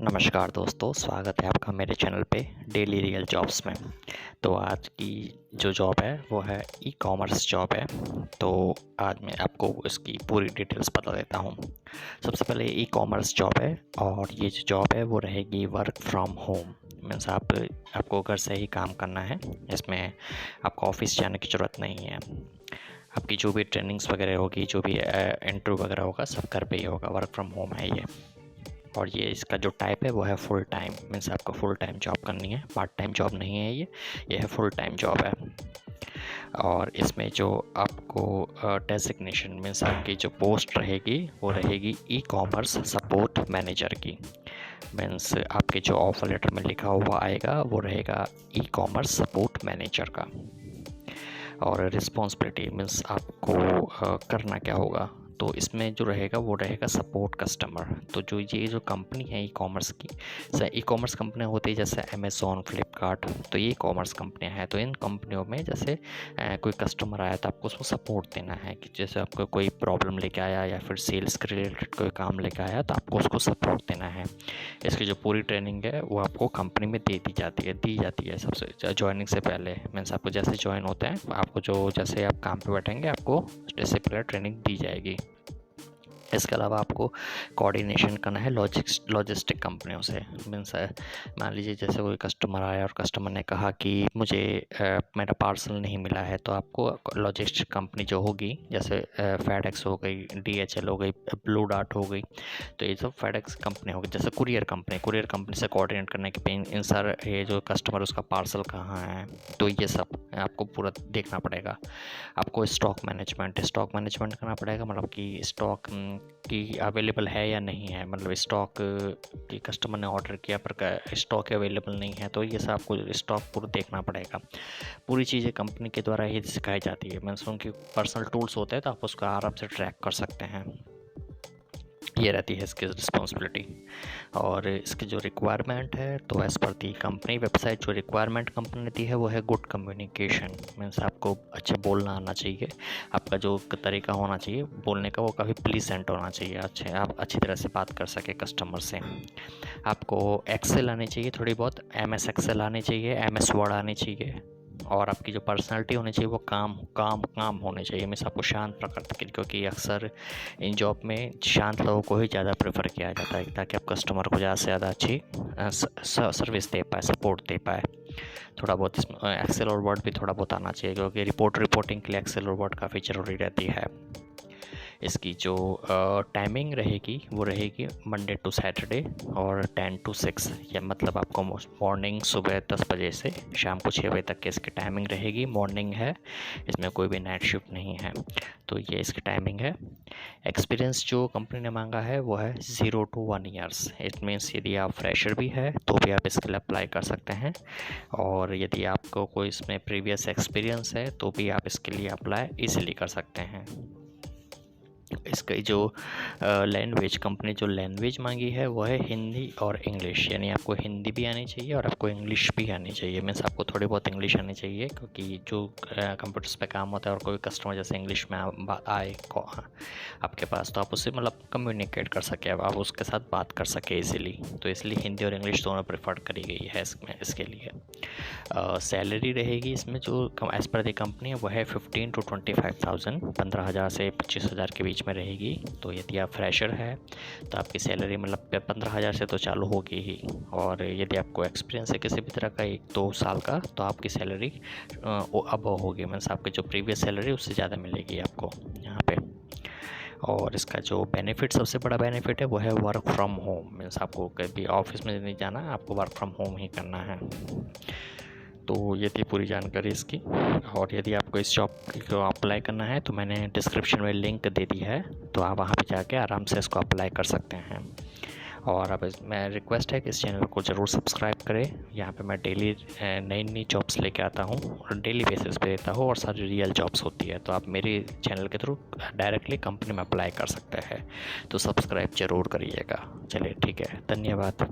नमस्कार दोस्तों, स्वागत है आपका मेरे चैनल पे डेली रियल जॉब्स में। तो आज की जो जॉब है वो है ई कॉमर्स जॉब है। तो आज मैं आपको इसकी पूरी डिटेल्स बता देता हूँ। सबसे पहले ई कॉमर्स जॉब है और ये जो जॉब है वो रहेगी वर्क फ्रॉम होम। मीन्स आपको घर से ही काम करना है। इसमें आपको ऑफिस जाने की ज़रूरत नहीं है। आपकी जो भी ट्रेनिंग्स वगैरह होगी, जो भी इंटरव्यू वगैरह होगा, सब घर पे ही होगा। वर्क फ्रॉम होम है ये। और ये इसका जो टाइप है वो है फुल टाइम। मीन्स आपको फुल टाइम जॉब करनी है, पार्ट टाइम जॉब नहीं है ये है फुल टाइम जॉब है। और इसमें जो आपको डेजिग्नेशन मीन्स आपकी जो पोस्ट रहेगी वो रहेगी ई कॉमर्स सपोर्ट मैनेजर की। मीन्स आपके जो ऑफर लेटर में लिखा हुआ आएगा वो रहेगा ई कॉमर्स सपोर्ट मैनेजर का। और रिस्पॉन्सिबिलिटी मीन्स आपको करना क्या होगा, तो इसमें जो रहेगा वो रहेगा सपोर्ट कस्टमर। तो जो ये जो कंपनी है ई कॉमर्स की, ई कॉमर्स कंपनियाँ होती है जैसे अमेज़ॉन, फ्लिपकार्ट, तो ये ई कॉमर्स कंपनियाँ हैं। तो इन कंपनियों में जैसे कोई कस्टमर आया तो आपको उसको सपोर्ट देना है कि जैसे आपको कोई प्रॉब्लम लेके आया या फिर सेल्स के रिलेटेड कोई काम लेके आया तो आपको उसको सपोर्ट देना है। इसकी जो पूरी ट्रेनिंग है वो आपको कंपनी में दी जाती है सबसे ज्वाइनिंग से पहले। मीन्स आपको जैसे ज्वाइन होते हैं आपको जैसे आप काम पे बैठेंगे आपको जैसे पहले ट्रेनिंग दी जाएगी। इसके अलावा आपको कोऑर्डिनेशन करना है लॉजिस्टिक कंपनियों से। मीन्स मान लीजिए जैसे कोई कस्टमर आया और कस्टमर ने कहा कि मुझे मेरा पार्सल नहीं मिला है, तो आपको लॉजिस्टिक कंपनी जो होगी जैसे फेडेक्स हो गई, DHL हो गई, ब्लू डार्ट हो गई, तो ये सब फेडेक्स कंपनी होगी। जैसे कुरियर कंपनी से कोऑर्डिनेट करना कि इन सर ये जो कस्टमर उसका पार्सल कहाँ है, तो ये सब आपको पूरा देखना पड़ेगा। आपको स्टॉक मैनेजमेंट करना पड़ेगा, मतलब कि स्टॉक कि अवेलेबल है या नहीं है। मतलब स्टॉक कि कस्टमर ने ऑर्डर किया पर स्टॉक अवेलेबल नहीं है, तो ये सब आपको स्टॉक पूरा देखना पड़ेगा। पूरी चीज़ें कंपनी के द्वारा ही सिखाई जाती है। मीन्स उनके पर्सनल टूल्स होते हैं तो आप उसको आराम से ट्रैक कर सकते हैं। ये रहती है इसकी रिस्पॉन्सिबिलिटी। और इसकी जो रिक्वायरमेंट है तो एज़ पर दी कंपनी वेबसाइट जो रिक्वायरमेंट कंपनी ने दी है वो है गुड कम्युनिकेशन। मीन्स आपको अच्छा बोलना आना चाहिए, आपका जो तरीका होना चाहिए बोलने का वो काफ़ी प्लीजेंट होना चाहिए। आप अच्छी तरह से बात कर सके कस्टमर से। आपको एक्सेल आनी चाहिए, थोड़ी बहुत MS एक्सेल आनी चाहिए, MS वर्ड आनी चाहिए। और आपकी जो पर्सनालिटी होनी चाहिए वो काम होने चाहिए। मीन्स आपको शांत प्रकृति की, क्योंकि अक्सर इन जॉब में शांत लोगों को ही ज़्यादा प्रेफर किया जाता है ताकि आप कस्टमर को ज़्यादा से ज़्यादा अच्छी सर्विस दे पाए, सपोर्ट दे पाए। थोड़ा बहुत इसमें एक्सेल और वर्ड भी थोड़ा बहुत आना चाहिए, क्योंकि रिपोर्टिंग के लिए एक्सेल और वर्ड काफ़ी ज़रूरी रहती है। इसकी जो टाइमिंग रहेगी वो रहेगी मंडे टू सैटरडे और 10 to 6, या मतलब आपको मॉर्निंग सुबह 10 बजे से शाम को 6 बजे तक की इसकी टाइमिंग रहेगी। मॉर्निंग है, इसमें कोई भी नाइट शिफ्ट नहीं है। तो ये इसकी टाइमिंग है। एक्सपीरियंस जो कंपनी ने मांगा है वो है 0 to 1 ईयर्स। इट मीन्स यदि आप फ्रेशर भी है तो भी आप इसके लिए अप्लाई कर सकते हैं, और यदि आपको कोई इसमें प्रीवियस एक्सपीरियंस है तो भी आप इसके लिए अप्लाई ईजिली कर सकते हैं। इसका जो लैंग्वेज कंपनी जो लैंग्वेज मांगी है वो है हिंदी और इंग्लिश। यानी आपको हिंदी भी आनी चाहिए और आपको इंग्लिश भी आनी चाहिए। मीन्स आपको थोड़ी बहुत इंग्लिश आनी चाहिए, क्योंकि जो कंप्यूटर्स पे काम होता है और कोई कस्टमर जैसे इंग्लिश में आए आपके पास, तो आप उससे मतलब कम्युनिकेट कर सके, आप उसके साथ बात कर सके इजीली। तो इसलिए हिंदी और इंग्लिश दोनों प्रेफर करी गई है इसमें। इसके लिए सैलरी रहेगी इसमें जो एज़ पर द कंपनी है वो है 15 to 25,000, 15,000 से 25,000 के बीच में रहेगी। तो यदि आप फ्रेशर है तो आपकी सैलरी मतलब 15,000 से तो चालू होगी ही। और यदि आपको एक्सपीरियंस है किसी भी तरह का 1-2 साल का, तो आपकी सैलरी अब होगी। मीन्स आपकी जो प्रीवियस सैलरी उससे ज़्यादा मिलेगी आपको यहाँ पे। और इसका जो बेनिफिट, सबसे बड़ा बेनिफिट है वो है वर्क फ्रॉम होम। मीन्स आपको कभी ऑफिस में नहीं जाना, आपको वर्क फ्रॉम होम ही करना है। तो ये थी पूरी जानकारी इसकी। और यदि आपको इस जॉब को अप्लाई करना है तो मैंने डिस्क्रिप्शन में लिंक दे दी है, तो आप वहाँ पे जाके आराम से इसको अप्लाई कर सकते हैं। और अब मैं रिक्वेस्ट है कि इस चैनल को ज़रूर सब्सक्राइब करें। यहाँ पे मैं डेली नई जॉब्स लेके आता हूँ और डेली बेसिस पे देता हूँ, और सारी रियल जॉब्स होती है। तो आप मेरे चैनल के थ्रू डायरेक्टली कंपनी में अप्लाई कर सकते हैं। तो सब्सक्राइब ज़रूर करिएगा। चलिए ठीक है, धन्यवाद।